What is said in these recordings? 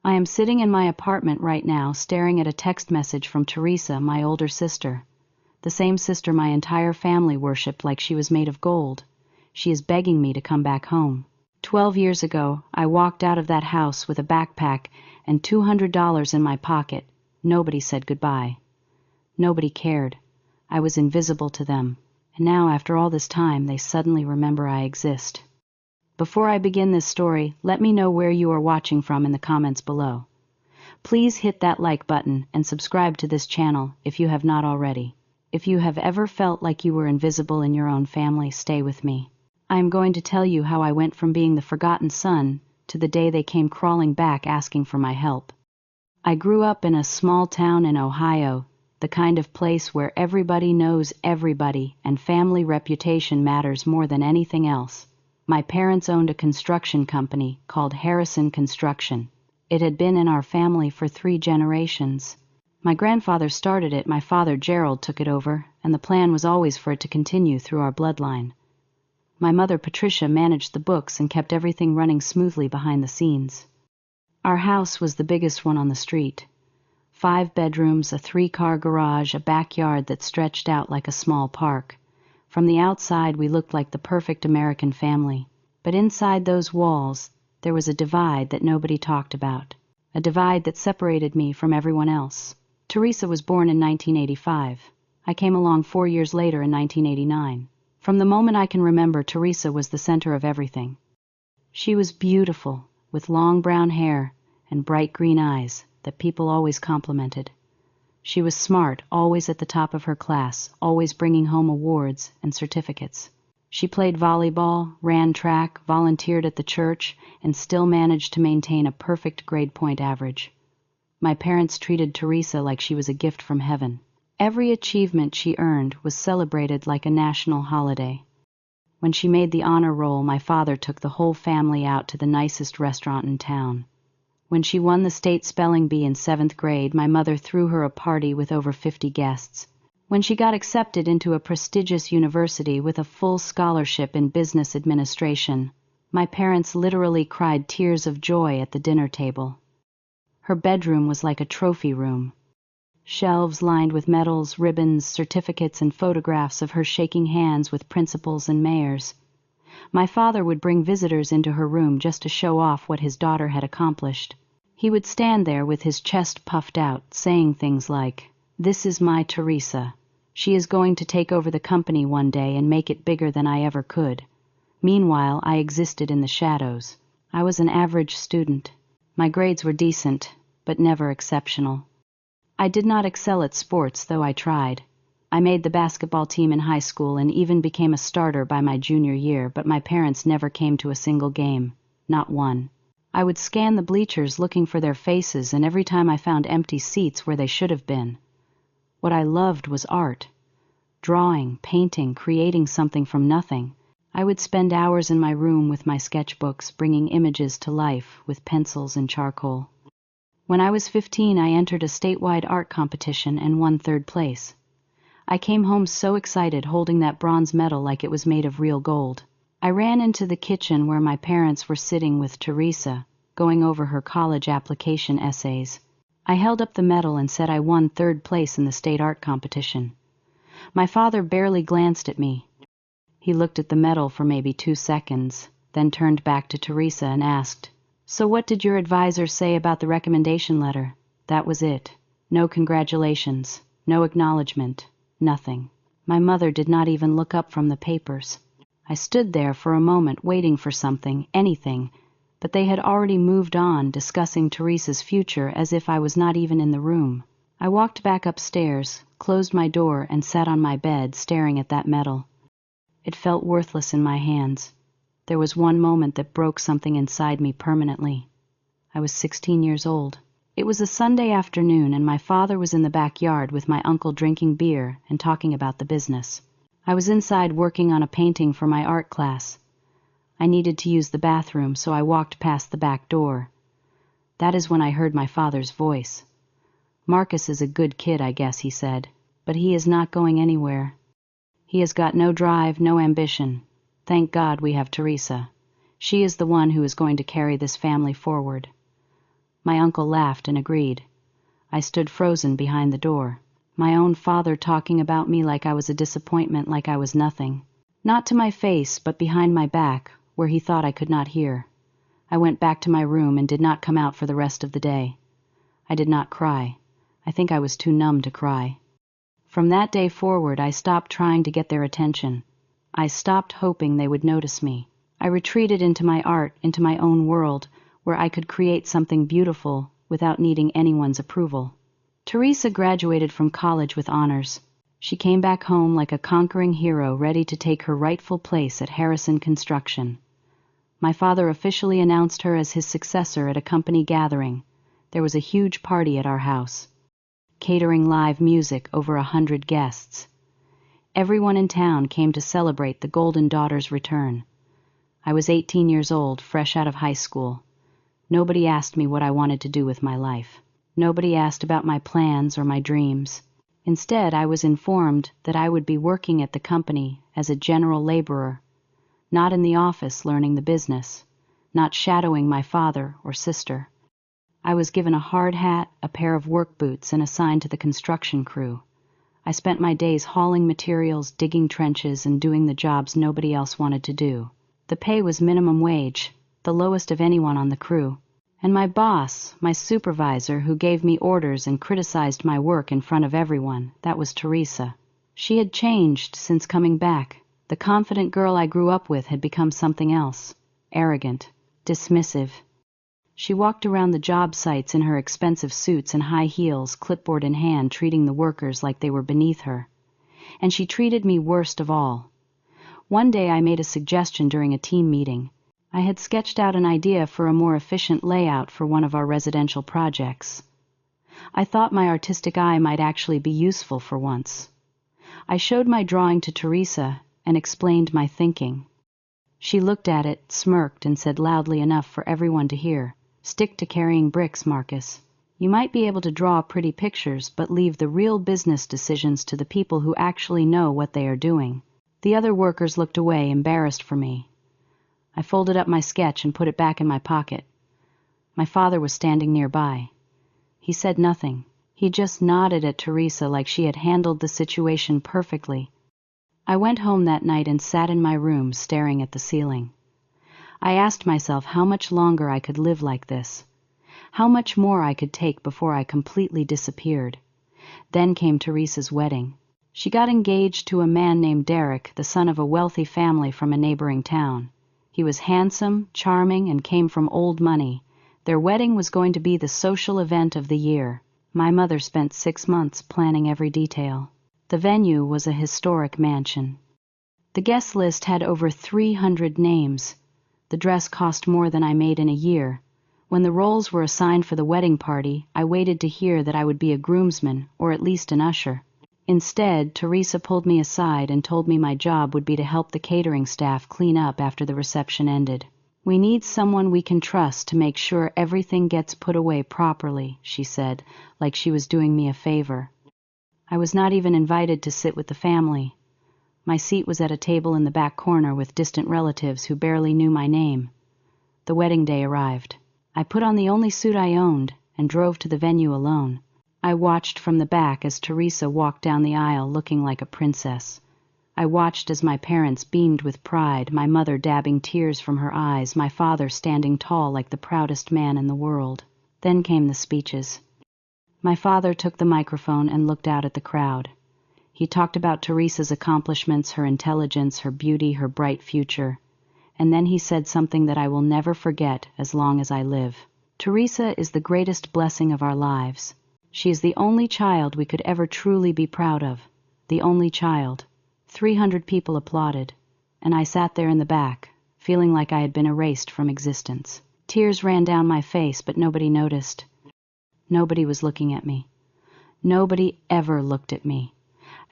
I am sitting in my apartment right now staring at a text message from Teresa, my older sister. The same sister my entire family worshipped like she was made of gold. She is begging me to come back home. 12 years ago, I walked out of that house with a backpack and $200 in my pocket. Nobody said goodbye. Nobody cared. I was invisible to them. And now, after all this time, they suddenly remember I exist. Before I begin this story, let me know where you are watching from in the comments below. Please hit that like button and subscribe to this channel if you have not already. If you have ever felt like you were invisible in your own family, stay with me. I am going to tell you how I went from being the forgotten son to the day they came crawling back asking for my help. I grew up in a small town in Ohio, the kind of place where everybody knows everybody and family reputation matters more than anything else. My parents owned a construction company called Harrison Construction. It had been in our family for 3 generations. My grandfather started it, my father Gerald took it over, and the plan was always for it to continue through our bloodline. My mother Patricia managed the books and kept everything running smoothly behind the scenes. Our house was the biggest one on the street. 5 bedrooms, a 3-car garage, a backyard that stretched out like a small park. From the outside we looked like the perfect American family. But inside those walls there was a divide that nobody talked about. A divide that separated me from everyone else. Teresa was born in 1985. I came along 4 years later in 1989. From the moment I can remember, Teresa was the center of everything. She was beautiful, with long brown hair and bright green eyes that people always complimented. She was smart, always at the top of her class, always bringing home awards and certificates. She played volleyball, ran track, volunteered at the church, and still managed to maintain a perfect grade point average. My parents treated Teresa like she was a gift from heaven. Every achievement she earned was celebrated like a national holiday. When she made the honor roll, my father took the whole family out to the nicest restaurant in town. When she won the state spelling bee in 7th grade, my mother threw her a party with over 50 guests. When she got accepted into a prestigious university with a full scholarship in business administration, my parents literally cried tears of joy at the dinner table. Her bedroom was like a trophy room. Shelves lined with medals, ribbons, certificates, and photographs of her shaking hands with principals and mayors. My father would bring visitors into her room just to show off what his daughter had accomplished. He would stand there with his chest puffed out, saying things like, "This is my Teresa. She is going to take over the company one day and make it bigger than I ever could." Meanwhile, I existed in the shadows. I was an average student. My grades were decent, but never exceptional. I did not excel at sports, though I tried. I made the basketball team in high school and even became a starter by my junior year, but my parents never came to a single game. Not one. I would scan the bleachers looking for their faces, and every time I found empty seats where they should have been. What I loved was art. Drawing, painting, creating something from nothing. I would spend hours in my room with my sketchbooks, bringing images to life with pencils and charcoal. When I was 15, I entered a statewide art competition and won 3rd place. I came home so excited, holding that bronze medal like it was made of real gold. I ran into the kitchen where my parents were sitting with Teresa, going over her college application essays. I held up the medal and said I won 3rd place in the state art competition. My father barely glanced at me. He looked at the medal for maybe 2 seconds, then turned back to Teresa and asked, "So what did your advisor say about the recommendation letter?" That was it. No congratulations, no acknowledgement, nothing. My mother did not even look up from the papers. I stood there for a moment waiting for something, anything, but they had already moved on, discussing Teresa's future as if I was not even in the room. I walked back upstairs, closed my door, and sat on my bed, staring at that medal. It felt worthless in my hands. There was one moment that broke something inside me permanently. I was 16 years old. It was a Sunday afternoon, and my father was in the backyard with my uncle drinking beer and talking about the business. I was inside working on a painting for my art class. I needed to use the bathroom, so I walked past the back door. That is when I heard my father's voice. "Marcus is a good kid, I guess," he said, "but he is not going anywhere. He has got no drive, no ambition. Thank God we have Teresa. She is the one who is going to carry this family forward." My uncle laughed and agreed. I stood frozen behind the door. My own father talking about me like I was a disappointment, like I was nothing. Not to my face, but behind my back, where he thought I could not hear. I went back to my room and did not come out for the rest of the day. I did not cry. I think I was too numb to cry. From that day forward, I stopped trying to get their attention. I stopped hoping they would notice me. I retreated into my art, into my own world, where I could create something beautiful without needing anyone's approval. Teresa graduated from college with honors. She came back home like a conquering hero, ready to take her rightful place at Harrison Construction. My father officially announced her as his successor at a company gathering. There was a huge party at our house, catering live music, over 100 guests. Everyone in town came to celebrate the Golden Daughter's return. I was 18 years old, fresh out of high school. Nobody asked me what I wanted to do with my life. Nobody asked about my plans or my dreams. Instead, I was informed that I would be working at the company as a general laborer, not in the office learning the business, not shadowing my father or sister. I was given a hard hat, a pair of work boots, and assigned to the construction crew. I spent my days hauling materials, digging trenches, and doing the jobs nobody else wanted to do. The pay was minimum wage, the lowest of anyone on the crew. And my boss, my supervisor, who gave me orders and criticized my work in front of everyone, that was Teresa. She had changed since coming back. The confident girl I grew up with had become something else. Arrogant, dismissive. She walked around the job sites in her expensive suits and high heels, clipboard in hand, treating the workers like they were beneath her. And she treated me worst of all. One day I made a suggestion during a team meeting. I had sketched out an idea for a more efficient layout for one of our residential projects. I thought my artistic eye might actually be useful for once. I showed my drawing to Teresa and explained my thinking. She looked at it, smirked, and said loudly enough for everyone to hear, "Stick to carrying bricks, Marcus. You might be able to draw pretty pictures, but leave the real business decisions to the people who actually know what they are doing." The other workers looked away, embarrassed for me. I folded up my sketch and put it back in my pocket. My father was standing nearby. He said nothing. He just nodded at Teresa like she had handled the situation perfectly. I went home that night and sat in my room staring at the ceiling. I asked myself how much longer I could live like this, how much more I could take before I completely disappeared. Then came Teresa's wedding. She got engaged to a man named Derek, the son of a wealthy family from a neighboring town. He was handsome, charming, and came from old money. Their wedding was going to be the social event of the year. My mother spent 6 months planning every detail. The venue was a historic mansion. The guest list had over 300 names. The dress cost more than I made in a year. When the roles were assigned for the wedding party, I waited to hear that I would be a groomsman, or at least an usher. Instead, Teresa pulled me aside and told me my job would be to help the catering staff clean up after the reception ended. "We need someone we can trust to make sure everything gets put away properly," she said, like she was doing me a favor. I was not even invited to sit with the family. My seat was at a table in the back corner with distant relatives who barely knew my name. The wedding day arrived. I put on the only suit I owned and drove to the venue alone. I watched from the back as Teresa walked down the aisle looking like a princess. I watched as my parents beamed with pride, my mother dabbing tears from her eyes, my father standing tall like the proudest man in the world. Then came the speeches. My father took the microphone and looked out at the crowd. He talked about Teresa's accomplishments, her intelligence, her beauty, her bright future. And then he said something that I will never forget as long as I live. "Teresa is the greatest blessing of our lives. She is the only child we could ever truly be proud of. The only child." 300 people applauded, and I sat there in the back, feeling like I had been erased from existence. Tears ran down my face, but nobody noticed. Nobody was looking at me. Nobody ever looked at me.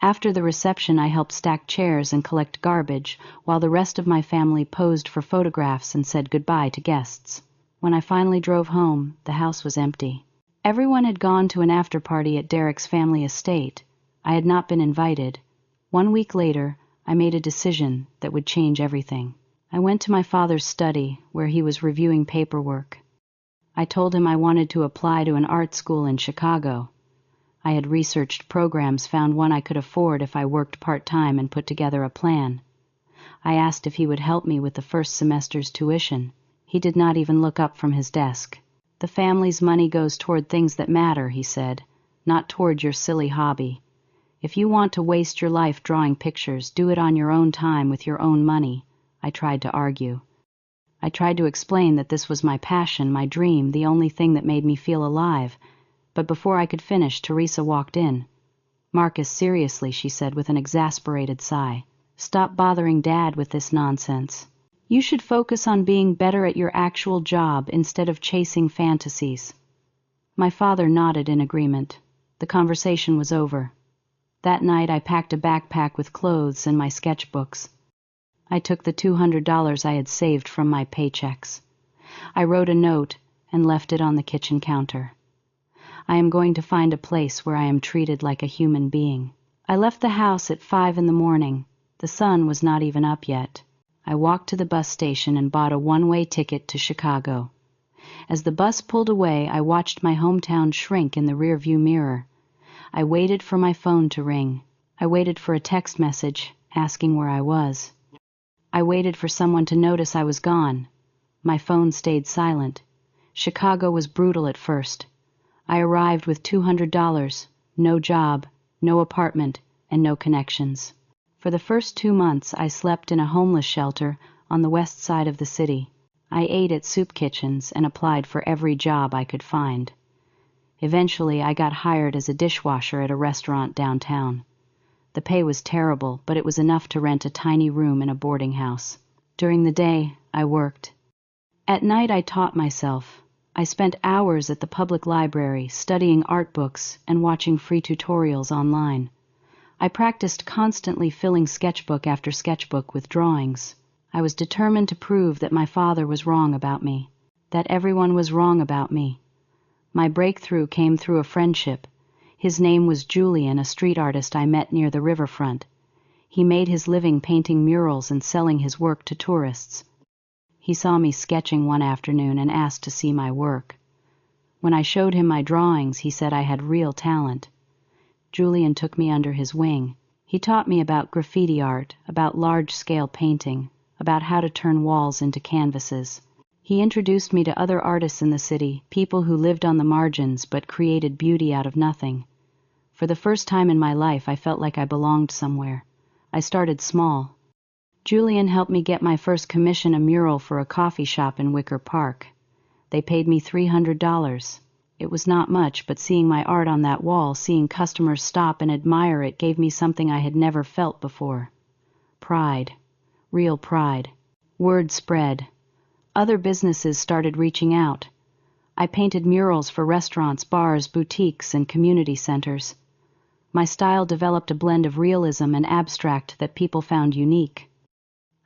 After the reception, I helped stack chairs and collect garbage, while the rest of my family posed for photographs and said goodbye to guests. When I finally drove home, the house was empty. Everyone had gone to an after-party at Derek's family estate. I had not been invited. 1 week later, I made a decision that would change everything. I went to my father's study, where he was reviewing paperwork. I told him I wanted to apply to an art school in Chicago. I had researched programs, found one I could afford if I worked part-time, and put together a plan. I asked if he would help me with the first semester's tuition. He did not even look up from his desk. "The family's money goes toward things that matter," he said, "not toward your silly hobby. If you want to waste your life drawing pictures, do it on your own time with your own money." I tried to argue. I tried to explain that this was my passion, my dream, the only thing that made me feel alive. But before I could finish, Teresa walked in. "Marcus, seriously," she said with an exasperated sigh. "Stop bothering Dad with this nonsense. You should focus on being better at your actual job instead of chasing fantasies." My father nodded in agreement. The conversation was over. That night I packed a backpack with clothes and my sketchbooks. I took the $200 I had saved from my paychecks. I wrote a note and left it on the kitchen counter. I am going to find a place where I am treated like a human being. I left the house at 5 in the morning. The sun was not even up yet. I walked to the bus station and bought a one-way ticket to Chicago. As the bus pulled away, I watched my hometown shrink in the rearview mirror. I waited for my phone to ring. I waited for a text message asking where I was. I waited for someone to notice I was gone. My phone stayed silent. Chicago was brutal at first. I arrived with $200, no job, no apartment, and no connections. For the first 2 months, I slept in a homeless shelter on the west side of the city. I ate at soup kitchens and applied for every job I could find. Eventually, I got hired as a dishwasher at a restaurant downtown. The pay was terrible, but it was enough to rent a tiny room in a boarding house. During the day, I worked. At night, I taught myself. I spent hours at the public library studying art books and watching free tutorials online. I practiced constantly, filling sketchbook after sketchbook with drawings. I was determined to prove that my father was wrong about me, that everyone was wrong about me. My breakthrough came through a friendship. His name was Julian, a street artist I met near the riverfront. He made his living painting murals and selling his work to tourists. He saw me sketching one afternoon and asked to see my work. When I showed him my drawings, he said I had real talent. Julian took me under his wing. He taught me about graffiti art, about large-scale painting, about how to turn walls into canvases. He introduced me to other artists in the city, people who lived on the margins but created beauty out of nothing. For the first time in my life, I felt like I belonged somewhere. I started small. Julian helped me get my first commission, a mural for a coffee shop in Wicker Park. They paid me $300. It was not much, but seeing my art on that wall, seeing customers stop and admire it, gave me something I had never felt before. Pride. Real pride. Word spread. Other businesses started reaching out. I painted murals for restaurants, bars, boutiques, and community centers. My style developed a blend of realism and abstract that people found unique.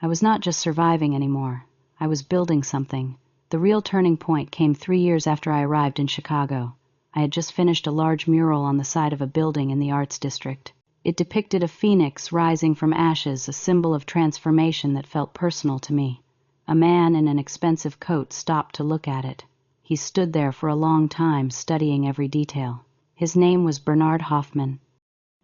I was not just surviving anymore. I was building something. The real turning point came 3 years after I arrived in Chicago. I had just finished a large mural on the side of a building in the Arts District. It depicted a phoenix rising from ashes, a symbol of transformation that felt personal to me. A man in an expensive coat stopped to look at it. He stood there for a long time, studying every detail. His name was Bernard Hoffman.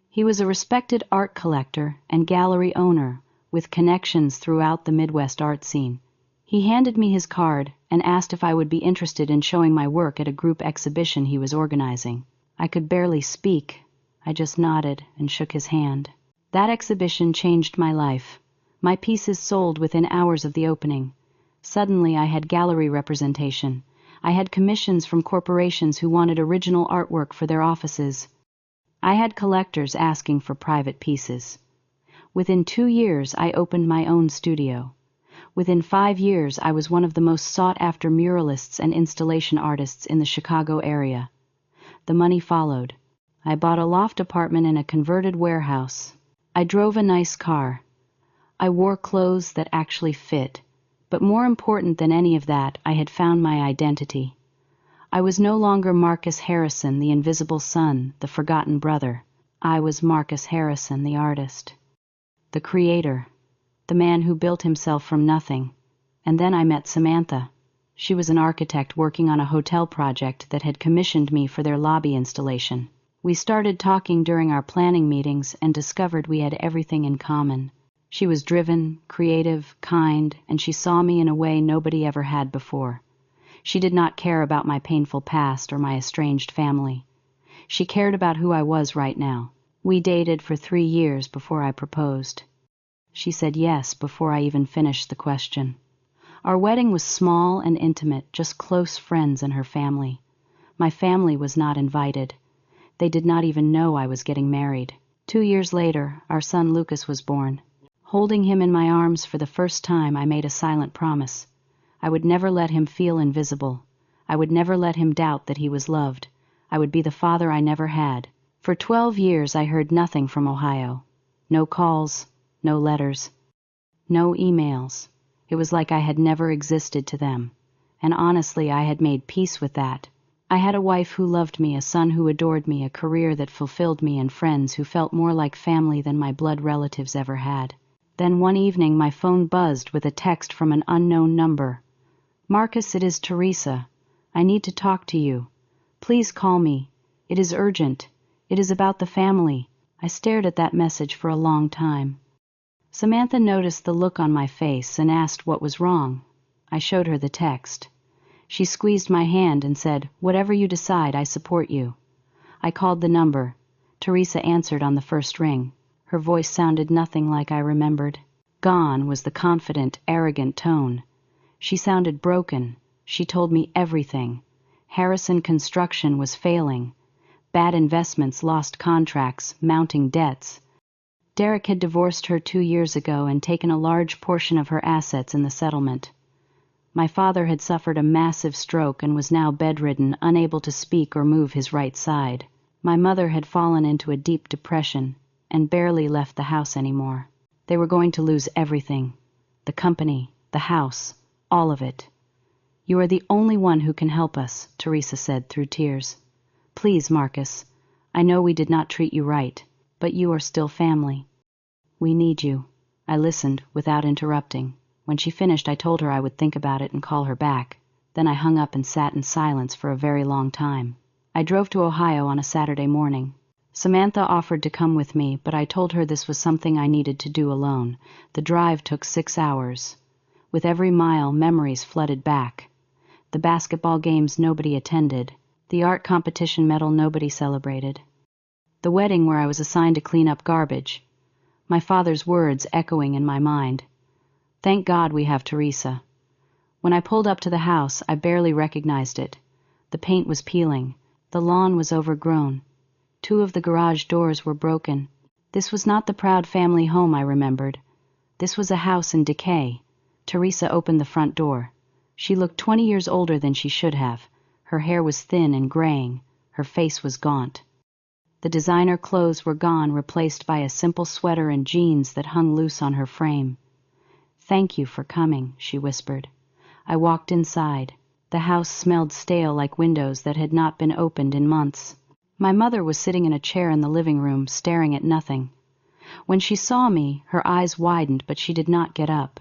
He was a respected art collector and gallery owner with connections throughout the Midwest art scene. He handed me his card and asked if I would be interested in showing my work at a group exhibition he was organizing. I could barely speak. I just nodded and shook his hand. That exhibition changed my life. My pieces sold within hours of the opening. Suddenly, I had gallery representation. I had commissions from corporations who wanted original artwork for their offices. I had collectors asking for private pieces. Within 2 years, I opened my own studio. Within 5 years, I was one of the most sought-after muralists and installation artists in the Chicago area. The money followed. I bought a loft apartment in a converted warehouse. I drove a nice car. I wore clothes that actually fit. But more important than any of that, I had found my identity. I was no longer Marcus Harrison, the invisible son, the forgotten brother. I was Marcus Harrison, the artist. The creator. The man who built himself from nothing. And then I met Samantha. She was an architect working on a hotel project that had commissioned me for their lobby installation. We started talking during our planning meetings and discovered we had everything in common. She was driven, creative, kind, and she saw me in a way nobody ever had before. She did not care about my painful past or my estranged family. She cared about who I was right now. We dated for 3 years before I proposed. She said yes before I even finished the question. Our wedding was small and intimate, just close friends and her family. My family was not invited. They did not even know I was getting married. 2 years later, our son Lucas was born. Holding him in my arms for the first time, I made a silent promise. I would never let him feel invisible. I would never let him doubt that he was loved. I would be the father I never had. For 12 years, I heard nothing from Ohio. No calls, no letters, no emails. It was like I had never existed to them. And honestly, I had made peace with that. I had a wife who loved me, a son who adored me, a career that fulfilled me, and friends who felt more like family than my blood relatives ever had. Then one evening, my phone buzzed with a text from an unknown number. "Marcus, it is Teresa. I need to talk to you. Please call me. It is urgent. It is about the family." I stared at that message for a long time. Samantha noticed the look on my face and asked what was wrong. I showed her the text. She squeezed my hand and said, "Whatever you decide, I support you." I called the number. Teresa answered on the first ring. Her voice sounded nothing like I remembered. Gone was the confident, arrogant tone. She sounded broken. She told me everything. Harrison Construction was failing. Bad investments, lost contracts, mounting debts. Derek had divorced her 2 years ago and taken a large portion of her assets in the settlement. My father had suffered a massive stroke and was now bedridden, unable to speak or move his right side. My mother had fallen into a deep depression and barely left the house anymore. They were going to lose everything. The company, the house, all of it. "You are the only one who can help us," Teresa said through tears. "Please, Marcus, I know we did not treat you right, but you are still family. We need you." I listened without interrupting. When she finished, I told her I would think about it and call her back. Then I hung up and sat in silence for a very long time. I drove to Ohio on a Saturday morning. Samantha offered to come with me, but I told her this was something I needed to do alone. The drive took 6 hours. With every mile, memories flooded back. The basketball games nobody attended. The art competition medal nobody celebrated. The wedding where I was assigned to clean up garbage. My father's words echoing in my mind. Thank God we have Teresa. When I pulled up to the house, I barely recognized it. The paint was peeling. The lawn was overgrown. 2 of the garage doors were broken. This was not the proud family home I remembered. This was a house in decay. Teresa opened the front door. She looked 20 years older than she should have. Her hair was thin and graying. Her face was gaunt. The designer clothes were gone, replaced by a simple sweater and jeans that hung loose on her frame. "Thank you for coming," she whispered. I walked inside. The house smelled stale, like windows that had not been opened in months. My mother was sitting in a chair in the living room, staring at nothing. When she saw me, her eyes widened, but she did not get up.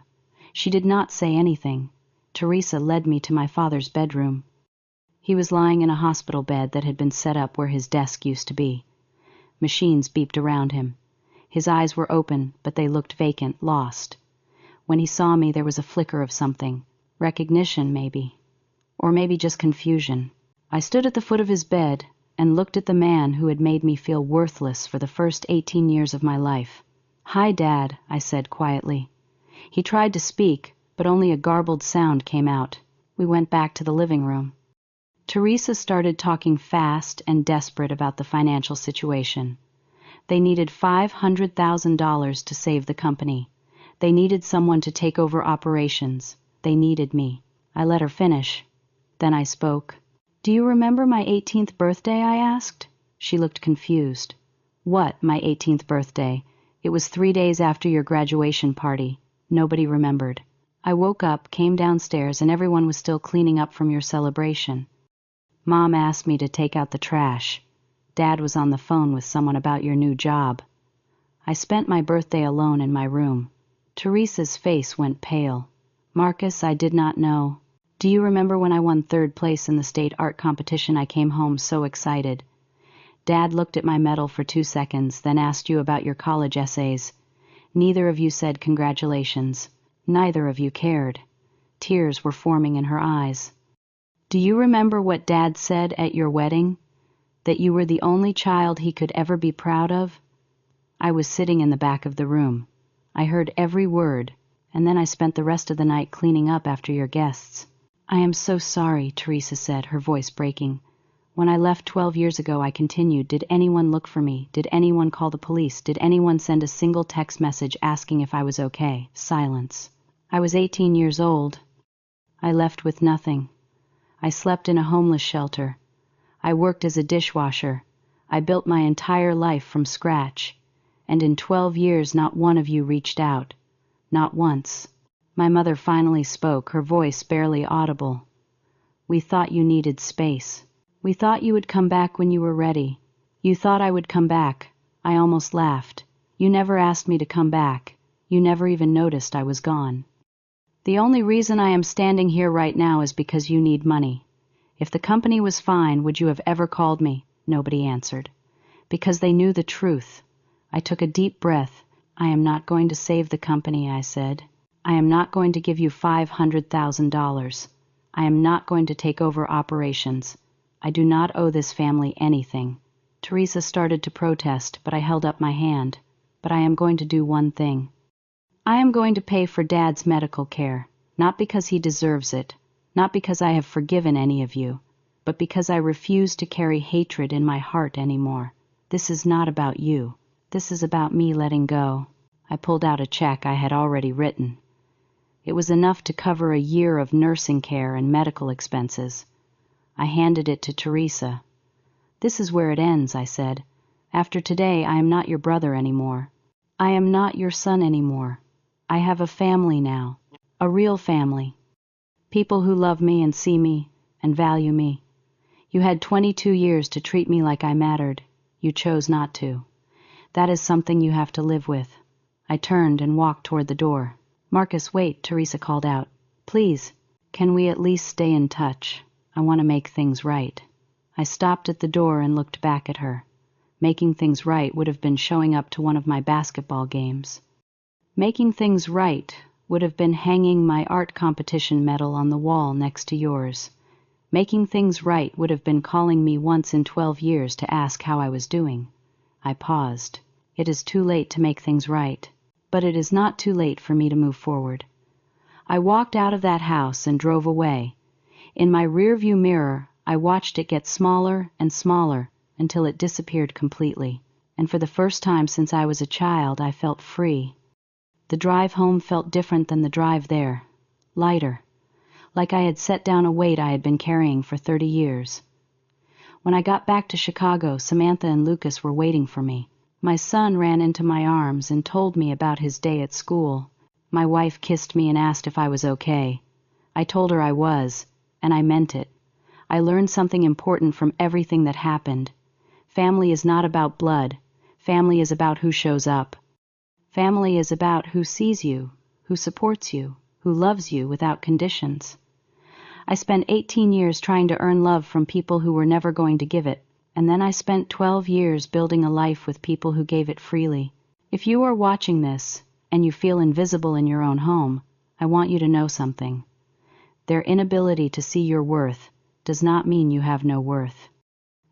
She did not say anything. Teresa led me to my father's bedroom. He was lying in a hospital bed that had been set up where his desk used to be. Machines beeped around him. His eyes were open, but they looked vacant, lost. When he saw me, there was a flicker of something. Recognition, maybe. Or maybe just confusion. I stood at the foot of his bed and looked at the man who had made me feel worthless for the first 18 years of my life. "Hi, Dad," I said quietly. He tried to speak, but only a garbled sound came out. We went back to the living room. Teresa started talking fast and desperate about the financial situation. They needed $500,000 to save the company. They needed someone to take over operations. They needed me. I let her finish. Then I spoke. "Do you remember my 18th birthday?" I asked. She looked confused. "What, my 18th birthday? It was 3 days after your graduation party." Nobody remembered. "I woke up, came downstairs, and everyone was still cleaning up from your celebration. Mom asked me to take out the trash. Dad was on the phone with someone about your new job. I spent my birthday alone in my room." Teresa's face went pale. "Marcus, I did not know." Do you remember when I won 3rd place in the state art competition? I came home so excited. Dad looked at my medal for 2 seconds, then asked you about your college essays. Neither of you said congratulations. Neither of you cared. Tears were forming in her eyes. Do you remember what Dad said at your wedding? That you were the only child he could ever be proud of? I was sitting in the back of the room. I heard every word, and then I spent the rest of the night cleaning up after your guests. I am so sorry, Teresa said, her voice breaking. When I left 12 years ago, I continued. Did anyone look for me? Did anyone call the police? Did anyone send a single text message asking if I was okay? Silence. I was 18 years old. I left with nothing. I slept in a homeless shelter. I worked as a dishwasher. I built my entire life from scratch. And in 12 years, not one of you reached out. Not once. My mother finally spoke, her voice barely audible. We thought you needed space. We thought you would come back when you were ready. You thought I would come back. I almost laughed. You never asked me to come back. You never even noticed I was gone. The only reason I am standing here right now is because you need money. If the company was fine, would you have ever called me? Nobody answered. Because they knew the truth. I took a deep breath. I am not going to save the company, I said. I am not going to give you $500,000. I am not going to take over operations. I do not owe this family anything. Teresa started to protest, but I held up my hand. But I am going to do one thing. I am going to pay for Dad's medical care, not because he deserves it, not because I have forgiven any of you, but because I refuse to carry hatred in my heart anymore. This is not about you. This is about me letting go. I pulled out a check I had already written. It was enough to cover a year of nursing care and medical expenses. I handed it to Teresa. This is where it ends, I said. After today, I am not your brother anymore. I am not your son anymore. I have a family now, a real family. People who love me and see me and value me. You had 22 years to treat me like I mattered. You chose not to. That is something you have to live with. I turned and walked toward the door. Marcus, wait, Teresa called out. Please, can we at least stay in touch? I want to make things right. I stopped at the door and looked back at her. Making things right would have been showing up to one of my basketball games. Making things right would have been hanging my art competition medal on the wall next to yours. Making things right would have been calling me once in 12 years to ask how I was doing. I paused. It is too late to make things right, but it is not too late for me to move forward. I walked out of that house and drove away. In my rearview mirror, I watched it get smaller and smaller until it disappeared completely, and for the first time since I was a child, I felt free. The drive home felt different than the drive there, lighter, like I had set down a weight I had been carrying for 30 years. When I got back to Chicago, Samantha and Lucas were waiting for me. My son ran into my arms and told me about his day at school. My wife kissed me and asked if I was okay. I told her I was, and I meant it. I learned something important from everything that happened. Family is not about blood. Family is about who shows up. Family is about who sees you, who supports you, who loves you without conditions. I spent 18 years trying to earn love from people who were never going to give it, and then I spent 12 years building a life with people who gave it freely. If you are watching this, and you feel invisible in your own home, I want you to know something. Their inability to see your worth does not mean you have no worth.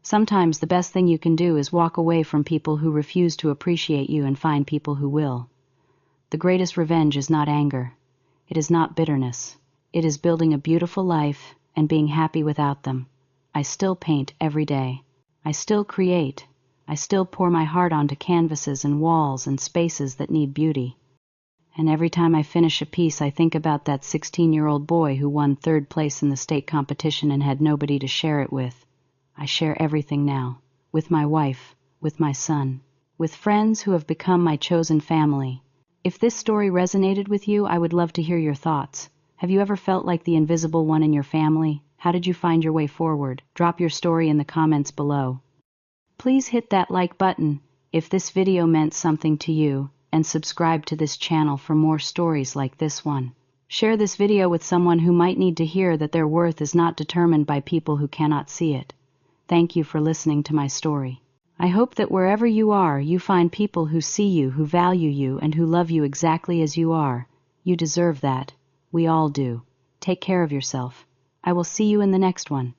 Sometimes the best thing you can do is walk away from people who refuse to appreciate you and find people who will. The greatest revenge is not anger. It is not bitterness. It is building a beautiful life and being happy without them. I still paint every day. I still create. I still pour my heart onto canvases and walls and spaces that need beauty. And every time I finish a piece, I think about that 16-year-old boy who won 3rd place in the state competition and had nobody to share it with. I share everything now, with my wife, with my son, with friends who have become my chosen family. If this story resonated with you, I would love to hear your thoughts. Have you ever felt like the invisible one in your family? How did you find your way forward? Drop your story in the comments below. Please hit that like button if this video meant something to you, and subscribe to this channel for more stories like this one. Share this video with someone who might need to hear that their worth is not determined by people who cannot see it. Thank you for listening to my story. I hope that wherever you are, you find people who see you, who value you, and who love you exactly as you are. You deserve that. We all do. Take care of yourself. I will see you in the next one.